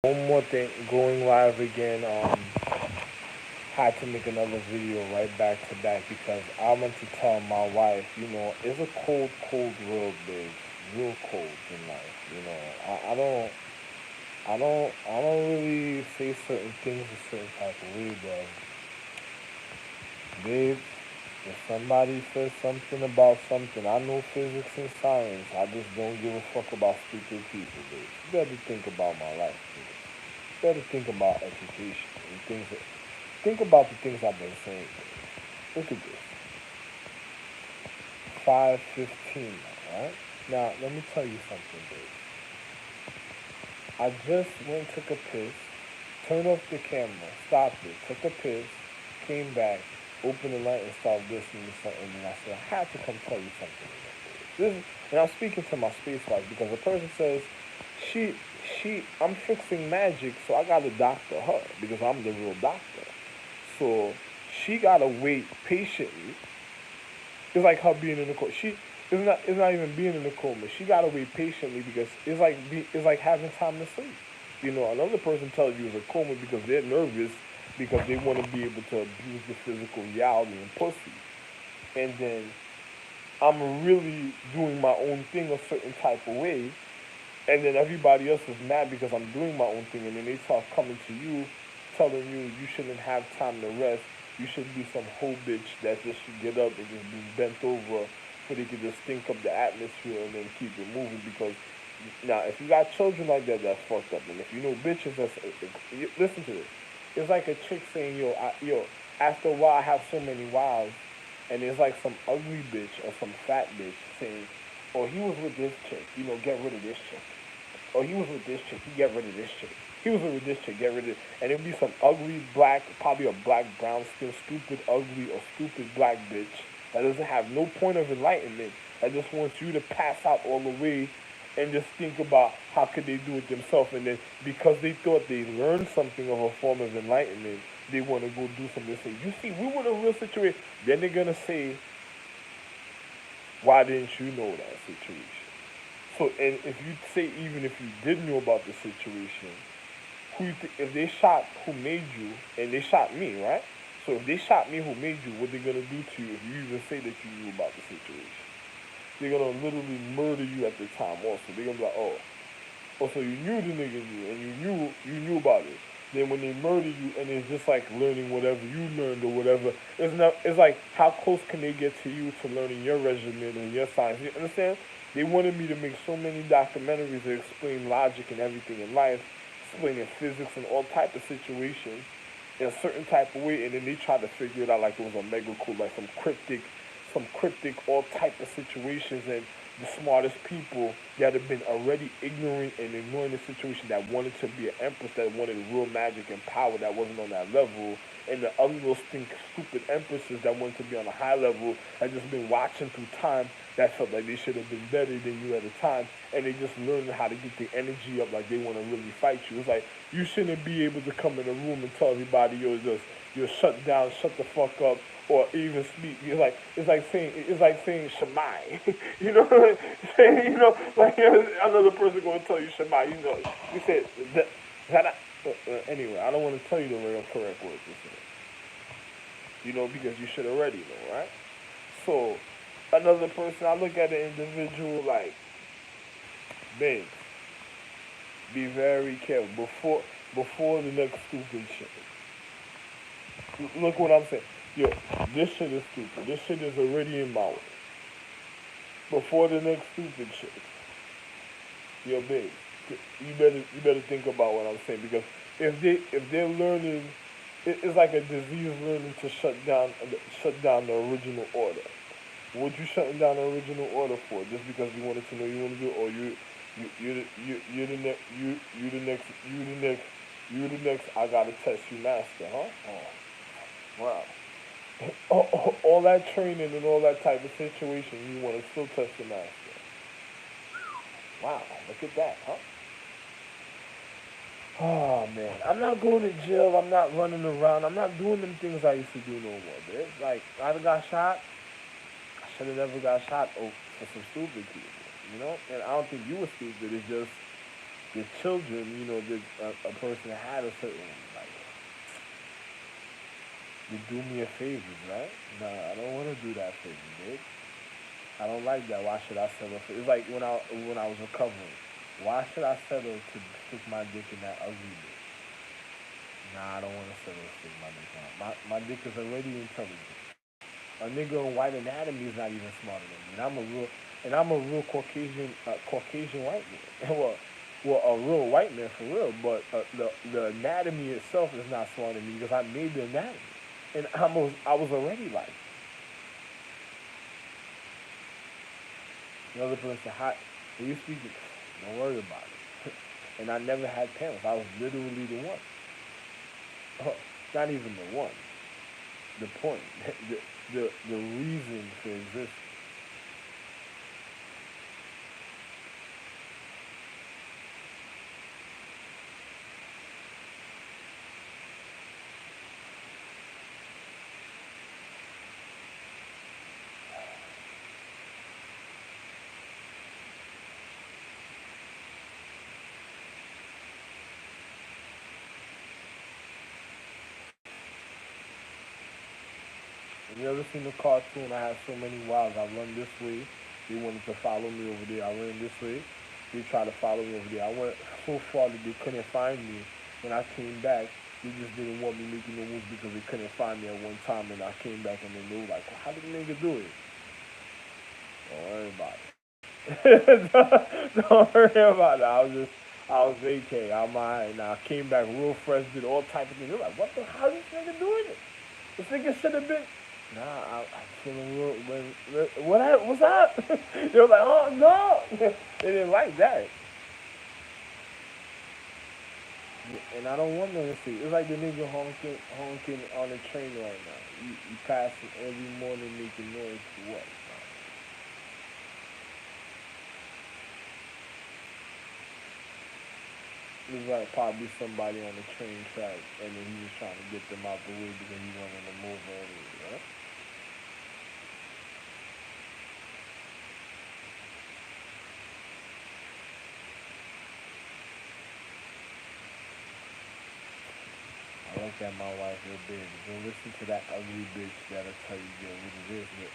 One more thing, going live again. Had to make another video right back to back because I want to tell my wife, it's a cold, cold world, babe. Real cold in life. I don't really say certain things a certain type of way, but babe, if somebody says something about something, I know physics and science. I just don't give a fuck about stupid people, babe. You better think about my life, babe. You better think about education and things. Think about the things I've been saying. Look at this. 5:15 now, right? Now, let me tell you something, babe. I just went, took a piss, turned off the camera, stopped it, took a piss, came back, opened the light and started listening to something, and I said, I had to come tell you something. And I'm speaking to my space wife because the person says, she, I'm fixing magic, so I gotta doctor her because I'm the real doctor. So she gotta wait patiently. It's like her being in the coma. It's not even being in the coma. She gotta wait patiently because it's like having time to sleep. Another person tells you it's a coma because they're nervous because they want to be able to abuse the physical reality and pussy. And then I'm really doing my own thing a certain type of way, and then everybody else is mad because I'm doing my own thing, and then they start coming to you, telling you shouldn't have time to rest. You should be some whole bitch that just should get up and just be bent over so they can just stink up the atmosphere and then keep it moving. Because now, if you got children like that, that's fucked up. And if you know bitches, listen to this. It's like a chick saying, yo, after a while, I have so many wives, and it's like some ugly bitch or some fat bitch saying, oh, he was with this chick, get rid of this chick. Oh, he was with this chick. He get rid of this chick. He was with this chick. Get rid of it. And it'd be some ugly black, probably a black, brown skin, stupid, ugly, or stupid black bitch that doesn't have no point of enlightenment. That just wants you to pass out all the way and just think about how could they do it themselves. And then because they thought they learned something of a form of enlightenment, they want to go do something. They say, you see, we were in a real situation. Then they're gonna say, why didn't you know that situation? So, and if you say even if you did know about the situation, if they shot who made you and they shot me, right? So if they shot me who made you, what they're gonna do to you if you even say that you knew about the situation? They're gonna literally murder you at the time. Also, they're gonna be like, so you knew the nigga knew and you knew about it. Then when they murder you and it's just like learning whatever you learned or whatever, it's like how close can they get to you to learning your regimen and your science? You understand? They wanted me to make so many documentaries that explain logic and everything in life, explaining physics and all type of situations in a certain type of way, and then they tried to figure it out like it was a mega cool, like some cryptic, all type of situations, and the smartest people that have been already ignorant and ignoring the situation that wanted to be an empress, that wanted real magic and power that wasn't on that level, and the other little stupid empresses that wanted to be on a high level had just been watching through time that felt like they should have been better than you at the time, and they just learned how to get the energy up like they want to really fight you. It's like you shouldn't be able to come in a room and tell everybody you're shut down, shut the fuck up, or even speak. It's like saying Shemai. you know, like another person going to tell you Shemai. You said that. Anyway, I don't want to tell you the real correct word to say. Because you should already know, right? So another person, I look at an individual like, babe, be very careful before the next stupid shit. Look what I'm saying. Yo, this shit is stupid. This shit is already in my way. Before the next stupid shit. Yo, babe, you better think about what I'm saying because if they're learning, it's like a disease learning to shut down the original order. What you shutting down the original order for? Just because you wanted to know you want to do, or you the next you the next you the next you the next I gotta test you master, huh? Oh, wow. All that training and all that type of situation, you want to still test your master. Wow, look at that, huh? Oh man, I'm not going to jail. I'm not running around. I'm not doing them things I used to do no more, bitch. Like I got shot. I should have never got shot for some stupid people, And I don't think you were stupid. It's just The children, a person had a certain like, you do me a favor, right? No, I don't want to do that for you, bitch. I don't like that. Why should I settle for? It's like when I was recovering. Why should I settle to stick my dick in that ugly bitch? Nah, I don't want to settle to stick my dick out. My dick is already intelligent. A nigga in white anatomy is not even smarter than me, and I'm a real Caucasian white man. well, a real white man for real. But the anatomy itself is not smarter than me because I made the anatomy, and I was already like the other person. Hot. Who you speaking? Don't worry about it. And I never had parents. I was literally the one. Not even the one. The point. The reason for existence. Have you ever seen the cartoon? I had so many wives. I run this way. They wanted to follow me over there. I ran this way. They tried to follow me over there. I went so far that they couldn't find me. When I came back, they just didn't want me making no moves because they couldn't find me at one time. And I came back and then they were like, well, "How did the nigga do it?" Don't worry about it. Don't worry about it. I was vacay. I'm alright. Now I came back real fresh, did all type of things. They're like, "What the? How this nigga doing it? This nigga should have been." Nah, I'm feeling real. What's up? They were like, "Oh no," they didn't like that. And I don't want them to see. It's like the nigga honking on the train right now. You pass it every morning making noise for what? It's like probably somebody on the train track, and then he was trying to get them out the way because he wanted to move early. Right? I look at my wife real big. Don't listen to that ugly bitch that'll tell you get rid of this.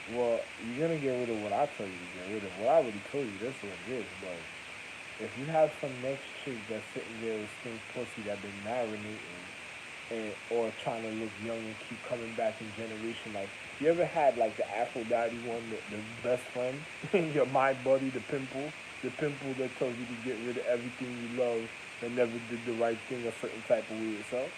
Well, you're gonna get rid of what I tell you to get rid of. Well, I already told you this what it is, but if you have some next chick that's sitting there with stink pussy that been marinating and or trying to look young and keep coming back in generation, like you ever had like the Aphrodite one, the best friend, your my buddy, the pimple that tells you to get rid of everything you love and never did the right thing a certain type of way itself.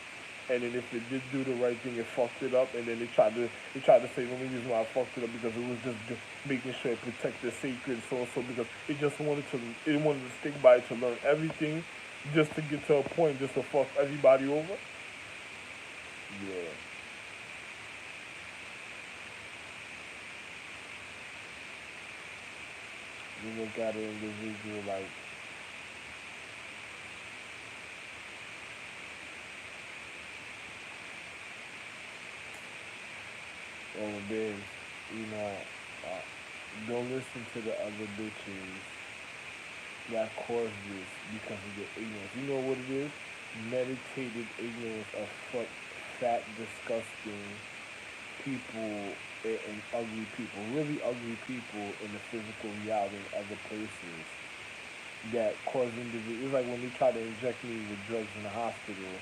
And then if it did do the right thing, it fucked it up. And then they tried to say the only reason why I fucked it up because it was just making sure it protected the sacred so and so because it wanted to stick by it to learn everything, just to get to a point just to fuck everybody over. Yeah, you look at an individual like, oh, biz, you know, don't listen to the other bitches that caused this because of their ignorance. You know what it is? Meditated ignorance of fat, disgusting people and ugly people, really ugly people in the physical reality in other places that cause individuals. It's like when they try to inject me with drugs in the hospital,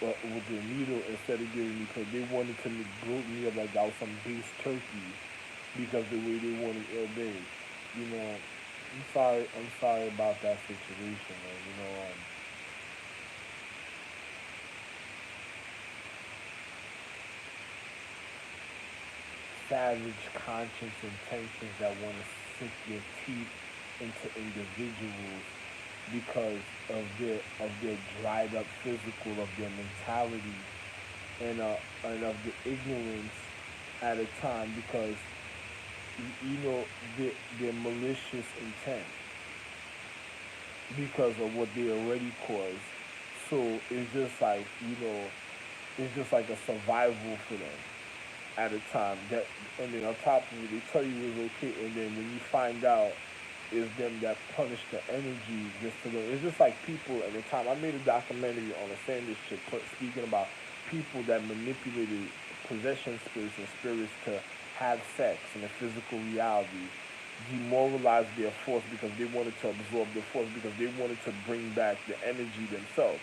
but with the needle instead of giving me, because they wanted to blow me up like I was some base turkey because the way they wanted ill days. You know, I'm sorry. I'm sorry about that situation, man. Savage conscious intentions that want to sink their teeth into individuals because of their dried up physical, of their mentality, and of the ignorance at a time because you know their malicious intent because of what they already caused. So it's just like a survival for them at a time. That and then on top of it, they tell you it's okay, and then when you find out, is them that punish the energy just to learn. It's just like people at the time. I made a documentary on a Sanders chick speaking about people that manipulated possession spirits and spirits to have sex in a physical reality, demoralized their force because they wanted to absorb the force because they wanted to bring back the energy themselves.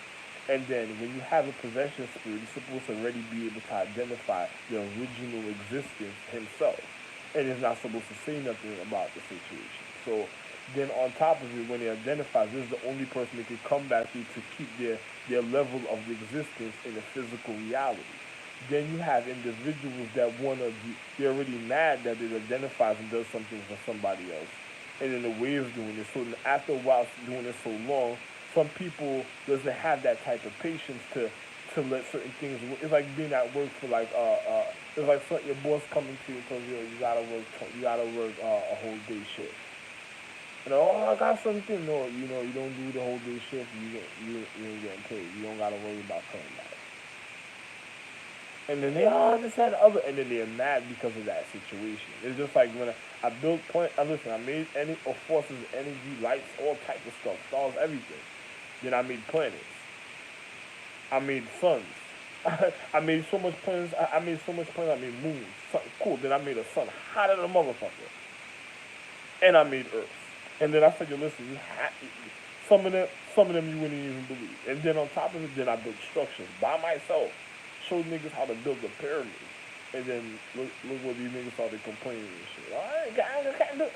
And then when you have a possession spirit, you're supposed to already be able to identify the original existence himself. And it's not supposed to say nothing about the situation. So then on top of it, when he identifies, this is the only person they can come back to keep their level of existence in a physical reality. Then you have individuals that want to be, they're already mad that it identifies and does something for somebody else. And in the way of doing it. So after a while doing it so long, some people doesn't have that type of patience to let certain things. It's like being at work for like it's like your boss coming to you and tells you you gotta work a whole day shift. You know, oh, I got something. No, you know, you don't do the whole day shift. You ain't getting paid. You don't gotta worry about coming back. And then they all this and the other, and then they're mad because of that situation. It's just like when I built plant. Listen, I made any of forces, energy, lights, all type of stuff, stars, everything. Then I made planets. I made suns. I made so much planets. I made so much planets. I made moons. Something cool. Then I made a sun hotter than a motherfucker. And I made Earth. And then I said, yo, listen, some of them you wouldn't even believe. And then on top of it, then I built structures by myself. Showed niggas how to build a pyramid. And then look what these niggas started complaining and shit. All right, guys, I can't do it.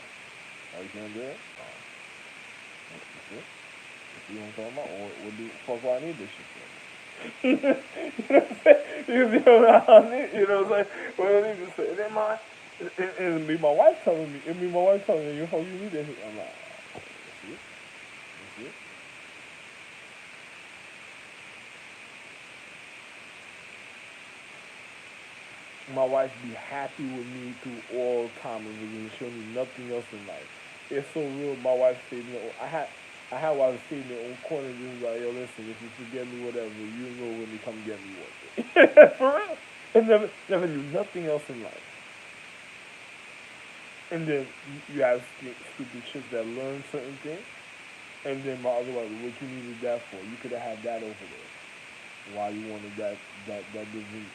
Oh, you can't do it? Oh, you see what I'm talking about? Or what the fuck do I need this shit for? You know what I'm saying? You what I need? You know what I'm saying? What I need to say. And then and me, my wife telling me, you know, you need this shit. I'm like, oh, you see it? You see it? My wife be happy with me through all times and show me nothing else in life. It's so real. My wife stayed in the, I had wives staying in their own corner just like, yo, listen, if you forget me, whatever, you know when you come get me one day. For real. And never knew nothing else in life. And then you have stupid chicks that learn certain things. And then my other wife, what you needed that for? You could have had that over there. Why you wanted that didn't.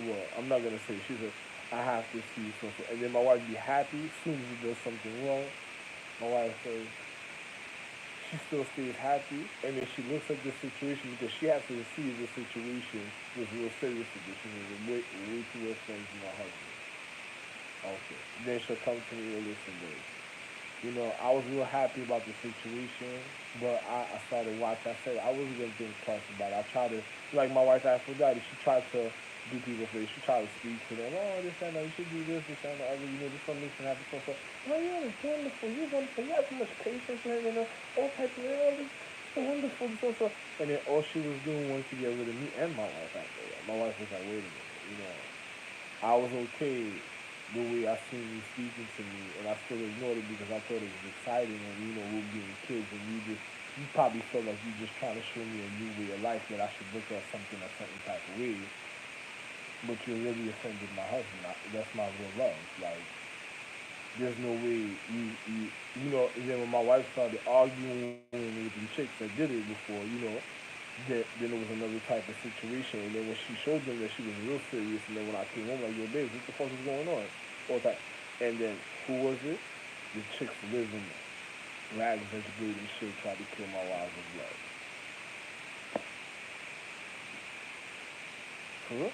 Well, I'm not gonna say. She said, I have to see something. And then my wife be happy as soon as he does something wrong. My wife says she still stays happy, and then she looks at the situation because she has to see the situation was real serious with this. She was way too well friends with my husband. Okay. Then she'll come to me and listen, babe. You know, I was real happy about the situation, but I started watching. I said I wasn't gonna think twice about it. I tried to, like my wife Aphrodite, she tried to do people face. She tried to speak to them. Oh, this and that. You should do this and that. Other, you know, this something can happen. So, oh, you're wonderful. You're wonderful. You have so much patience. You know, all types of, oh, this so wonderful. So. And then all she was doing was to get rid of me and my wife after that. My wife was like, wait a minute, you know. I was okay the way I seen you speaking to me, and I still ignored it because I thought it was exciting, and you know we were being kids, and you probably felt like you just trying to show me a new way of life that I should look at something a certain type of way, but you're really offended my husband. That's my real love. Like there's no way you know. And then when my wife started arguing with the chicks that did it before, you know, then it was another type of situation. And then when she showed them that she was real serious, and then when I came home, like, yo, babe, what the fuck is going on? All that. And then who was it? The chicks living rags, educated shit, tried to kill my wives of love. For real?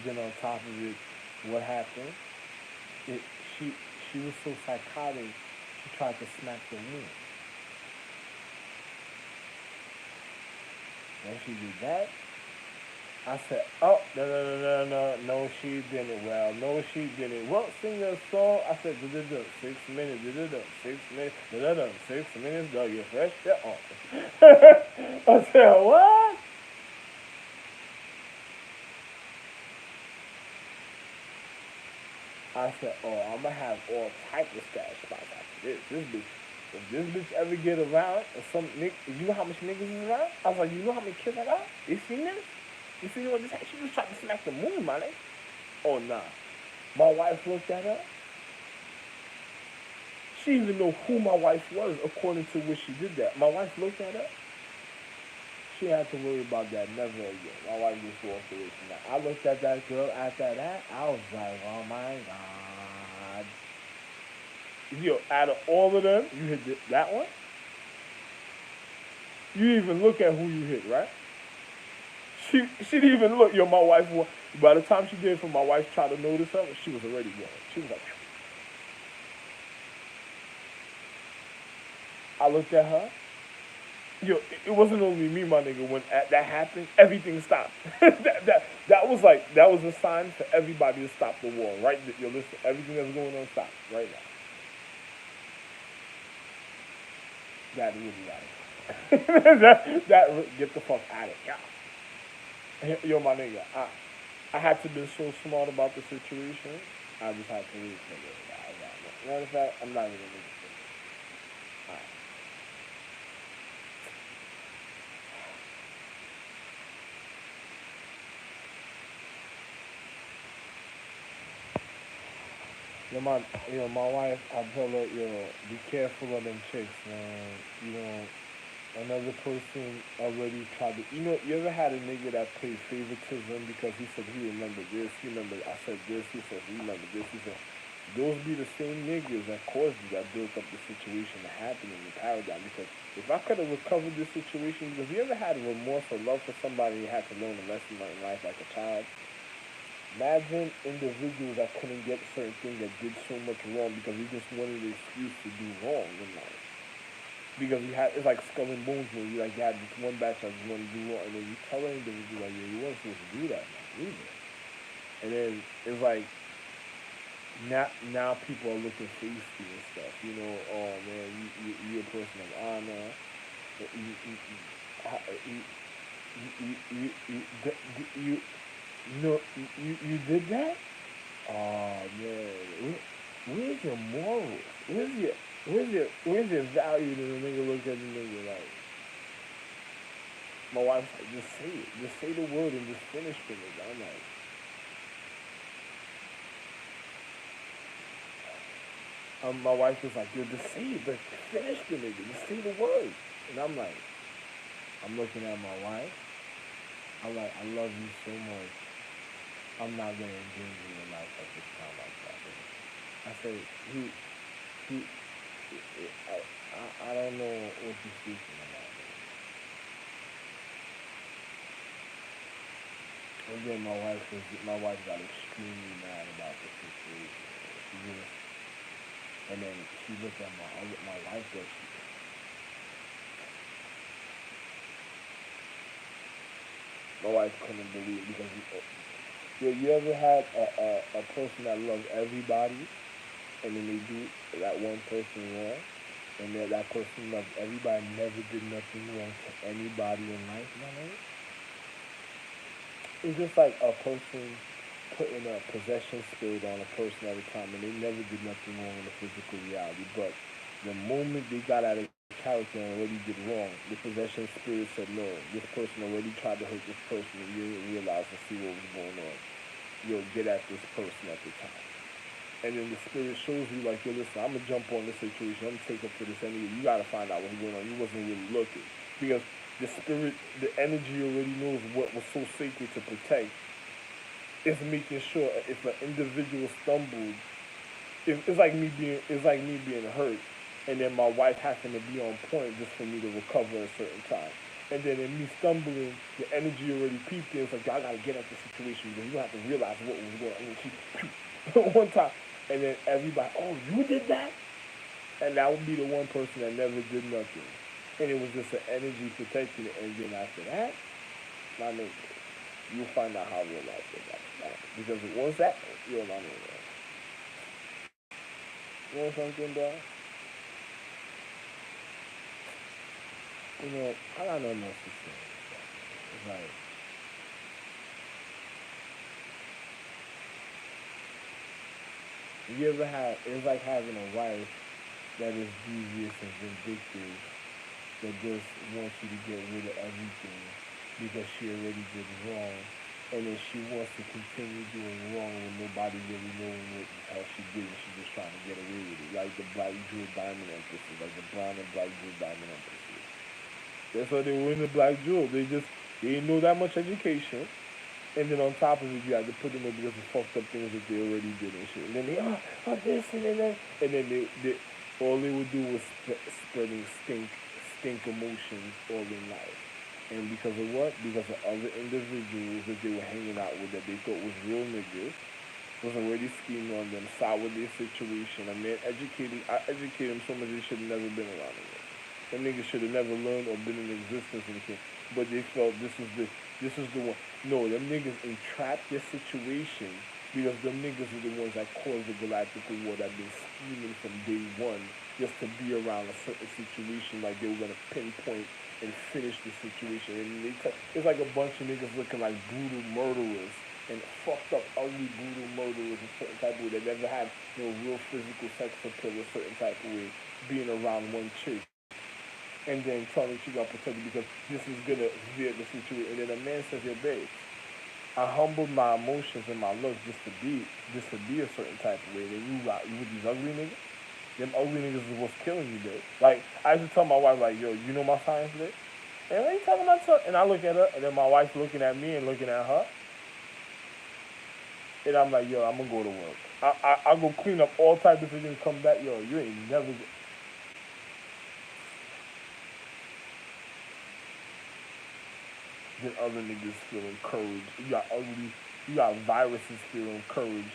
Then on top of it, what happened? It she was so psychotic. She tried to smack the moon. When she did that, I said, oh, no, she didn't. Well, no, she didn't. Well, sing your song. I said, 6 minutes, 6 minutes, 6 minutes, dog, you fresh? Yeah, oh. I said, what? I said, oh, I'm gonna have all type of stash spots after this. This bitch, if this bitch ever get around, or some nigga, you know how much niggas is around? I was like, you know how many kids I got? You seen this? You see what this? She just tried to smack the moon, my nigga. Oh, nah. My wife looked at her. She didn't even know who my wife was according to what she did that. My wife looked at her. She had to worry about that never again. My wife just walked away from that. I looked at that girl after that. I was like, oh my God. Yo, out of all of them, you hit that one? You didn't even look at who you hit, right? She didn't even look. Yo, my wife, by the time she did for my wife tried to notice her, she was already gone. She was like, I looked at her. Yo, it wasn't only me, my nigga. When that happened, everything stopped. That was like, that was a sign for everybody to stop the war, right? Yo, listen, everything that's going on, stop right now. That really got that get the fuck out of here. Yo, my nigga, I had to be so smart about the situation. I just had to really figure it out. Matter of fact, I'm not even gonna say it. Alright. My wife, I tell her, be careful of them chicks, man. Another person already tried to, you ever had a nigga that played favoritism because he said he remembered this, he remembered I said this, he said he remembered this, he said, those be the same niggas that caused you, that built up the situation to happen in the paradigm. Because if I could have recovered this situation, because you ever had remorse or love for somebody and you had to learn a lesson in life like a child, imagine individuals that couldn't get certain things that did so much wrong because we just wanted an excuse to do wrong in life. Because it's like skull and bones when you like you had this one batch that just wanted to do wrong, and then you tell an individual like, yeah, you weren't supposed to do that, man, leave it. And then it's like now people are looking feisty and stuff. Oh man, you're a person of honor. You, no, you did that? Oh man, where's your morals? Where's your value to the nigga look at the nigga like? My wife's like, just say it. Just say the word and just finish the nigga. I'm like, my wife was like, yo, just say it. Just finish the nigga. Just say the word. And I'm looking at my wife. I'm like, I love you so much. I'm not gonna endanger your life at this time like that. I said, he I don't know what you're speaking about. And then my wife got extremely mad about the situation. She just, and then she looked at my wife that my wife couldn't believe it because you ever had a person that loves everybody and then they do that one person wrong and then that person loves everybody, never did nothing wrong to anybody in life, you know what I mean? It's just like a person putting a possession spirit on a person at a time, and they never did nothing wrong in the physical reality. But the moment they got out of character and already did wrong, the possession spirit said, no, this person already tried to hurt this person, and you didn't realize and see what was going on. You'll get at this person at the time. And then the spirit shows you, like, yo, listen, I'm going to jump on this situation. I'm going to take up for this enemy. You got to find out what's going on. You wasn't really looking. Because the spirit, the energy already knows what was so sacred to protect. It's making sure if an individual stumbled, it's like me being hurt, and then my wife having to be on point just for me to recover at a certain time. And then in me stumbling, the energy already peaked in. It's like, y'all gotta get at the situation because you don't have to realize what was going on. And she, one time, and then everybody, oh, you did that? And that would be the one person that never did nothing. And it was just an energy protecting it. And then after that, my nigga, you'll find out how real life is after that. Because once that, you're my nigga. You know something, dog? I got nothing else to say. It's like, you ever had, it's like having a wife that is devious and vindictive, that just wants you to get rid of everything because she already did wrong, and then she wants to continue doing wrong when nobody really knowing what the hell she did, and she's just trying to get away with it. Like the black jewel diamond empresses, like the brown and black jewel diamond empresses. That's why they were in the black jewel. They didn't know that much education, and then on top of it, you had to put them in because of fucked up things that they already did and shit. And then they this and then they all they would do was spreading stink emotions all in life. And because of what? Because of other individuals that they were hanging out with that they thought was real niggas, was already scheming on them, saw with their situation. I mean, I educated them so much they should have never been around them. Them niggas should have never learned or been in existence and shit. But they felt this is the one. No, them niggas entrapped their situation because them niggas are the ones that caused the galactical war that been scheming from day one just to be around a certain situation like they were gonna pinpoint and finish the situation. And it's like a bunch of niggas looking like brutal murderers and fucked up, ugly, brutal murderers a certain type of way that never had no real physical sex appeal a certain type of way, being around one chick and then telling she got protected because this is gonna veer the situation. And then a man says, "Yo, babe, I humbled my emotions and my looks just to be a certain type of way. And you with these ugly niggas, them ugly niggas is what's killing you, babe." Like I used to tell my wife, like, "Yo, you know my signs, babe." And what are you talking about? And I look at her, and then my wife's looking at me and looking at her, and I'm like, "Yo, I'm gonna go to work. I go clean up all types of things and come back. Yo, you ain't never." Then other niggas feel encouraged. You got viruses feel encouraged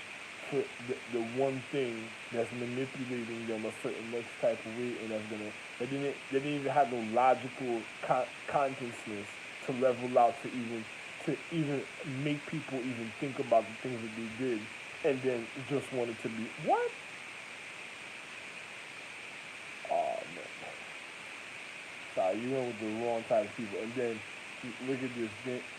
for the one thing that's manipulating them a certain next type of way, and they didn't even have no logical consciousness to level out to even make people even think about the things that they did, and then just wanted to be what? Oh man, sorry, you went with the wrong type of people, and then look at this.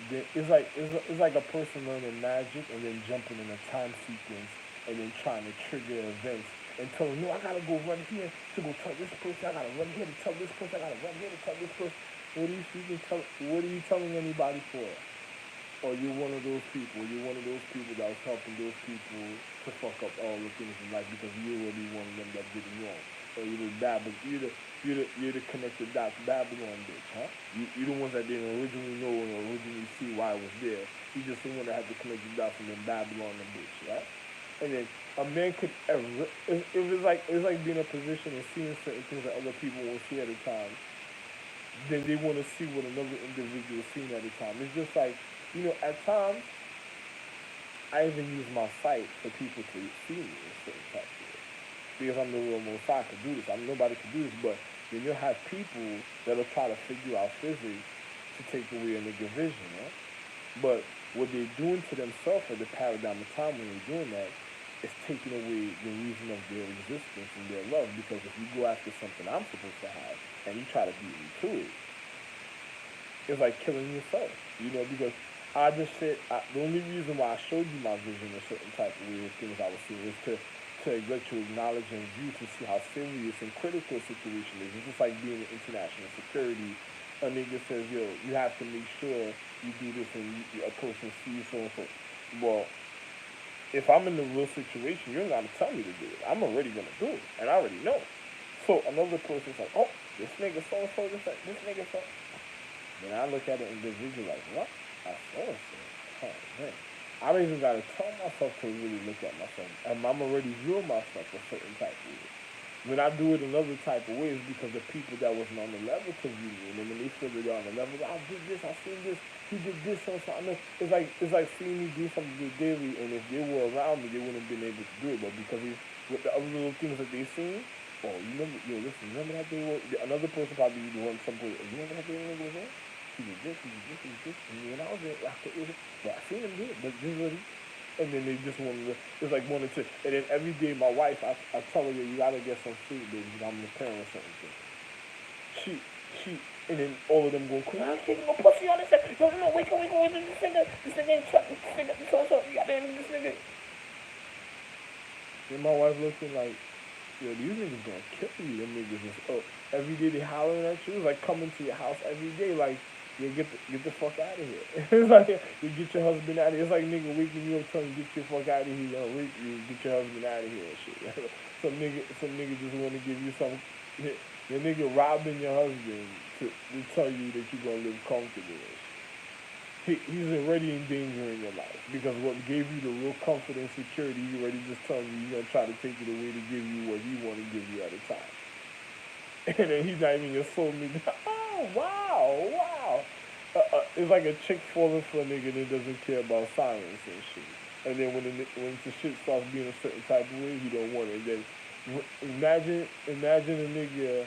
Then it's like a person learning magic and then jumping in a time sequence and then trying to trigger events and telling, no, I gotta go run here to go tell this person. I gotta run here to tell this person. I gotta run here to tell this person. What are you telling anybody for? Or you're one of those people. You're one of those people that was helping those people to fuck up all the things in life because you already one of them that did it wrong. Or you're the Babylon, you're the connected dots Babylon bitch, huh? You the ones that didn't originally know and originally see why it was there. You just the one that had to connect the dots and then Babylon the bitch, right? And then a man could ever it was like being in a position and seeing certain things that other people won't see at a time, then they want to see what another individual is seeing at a time. It's just like, at times I even use my sight for people to see me in certain type of way. Because I'm the real most I could do this. I'm nobody could do this, but then you'll have people that'll try to figure out physics to take away a nigga vision, right? But what they're doing to themselves at the paradigm of time when they're doing that is taking away the reason of their existence and their love. Because if you go after something I'm supposed to have and you try to beat me to it, it's like killing yourself. Because I just said the only reason why I showed you my vision a certain type of way of things I was seeing is to let you acknowledge and view to see how serious and critical a situation is. It's just like being in international security. A nigga says, yo, you have to make sure you do this and a person sees so and so. Well, if I'm in the real situation, you're not gonna tell me to do it. I'm already gonna do it, and I already know. So another person's like, oh, this nigga so and so, this nigga so. Then I look at it individually like, what? I saw it. Oh, man. I don't even gotta tell myself to really look at myself. I'm already viewing myself a certain type of way. When I do it another type of way, it's because the people that wasn't on the level to view me, and then when they feel that they're on the level, I did this, I seen this, he did this, so I know. It's like seeing me do something daily, and if they were around me, they wouldn't have been able to do it. But because with the other little things that they seen, oh, you remember, yo, listen, remember that day? Another person probably would want somebody. You remember that day when it was on? He did this, he did this, he did this, and when I was there, after it, but I seen him do it, but this is what he. And then they just wanted to, it's like wanted to, and then every day my wife, I tell her, you gotta get some food, baby, because I'm preparing or something. She, and then all of them going, I'm taking a pussy on this, no, wait, this nigga, so, you gotta end this nigga. And my wife looking like, yo, these niggas gonna kill you, them niggas is, every day they hollering at you, it's like coming to your house every day, like, Yeah, get the fuck out of here. It's like you get your husband out of here. It's like nigga waking you up telling you get your fuck out of here. Yo, wake you, get your husband out of here and shit. Some nigga just want to give you some. The nigga robbing your husband to tell you that you're gonna live comfortable. He's already in danger in your life because what gave you the real comfort and security, he already just telling you he's gonna try to take it away to give you what he want to give you at a time. And then he's not even your soulmate. Oh wow, wow. It's like a chick falling for a nigga that doesn't care about science and shit. And then when the shit starts being a certain type of way, he don't want it. And then imagine a nigga,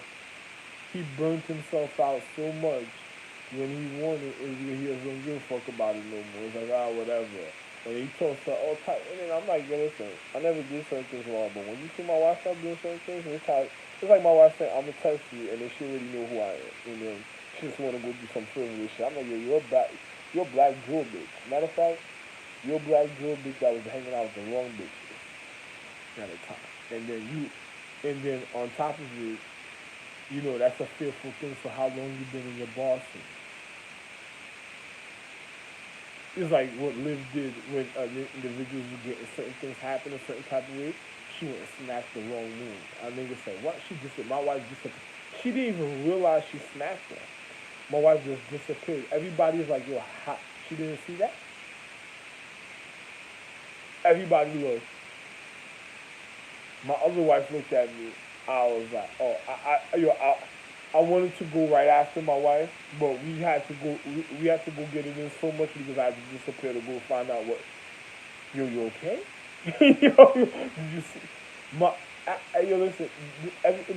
he burnt himself out so much when he wanted it, he doesn't give a fuck about it no more. It's like, whatever. And he talks to all type, and then I'm like, yo, listen, I never did certain things wrong, but when you see my wife start doing certain things, it's like my wife saying, I'm gonna test you, and then she already know who I am. And then she just wanna go do some frivolous shit. I'm like, yo, you're a black jewel bitch. Matter of fact, you're a black jewel bitch that was hanging out with the wrong bitches at a time. And then on top of it, you know, that's a fearful thing for how long you've been in your bossing. It's like what Liv did when individuals were getting certain things happen a certain type of way. She went and smacked the wrong moon. I nigga said, what? My wife disappeared. She didn't even realize she smacked her. My wife just disappeared. Everybody's like, yo, how? She didn't see that? Everybody looked. My other wife looked at me. I was like, oh, I wanted to go right after my wife, but we had to go. We had to go get it in so much because I had to disappear to go find out what. Yo, you okay? Yo, did you see? Yo, listen.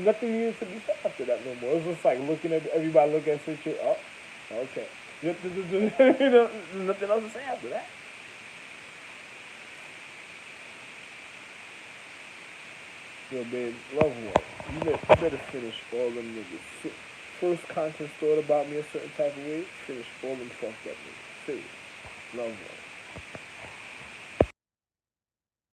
Nothing needed to be said after that no more. It was just like looking at everybody, looking at each other. Oh, okay. You know, nothing else to say after that. Yo, babe, love one. You better finish all them niggas. First conscious thought about me a certain type of way, finish all them fucked up niggas. Serious. Love one.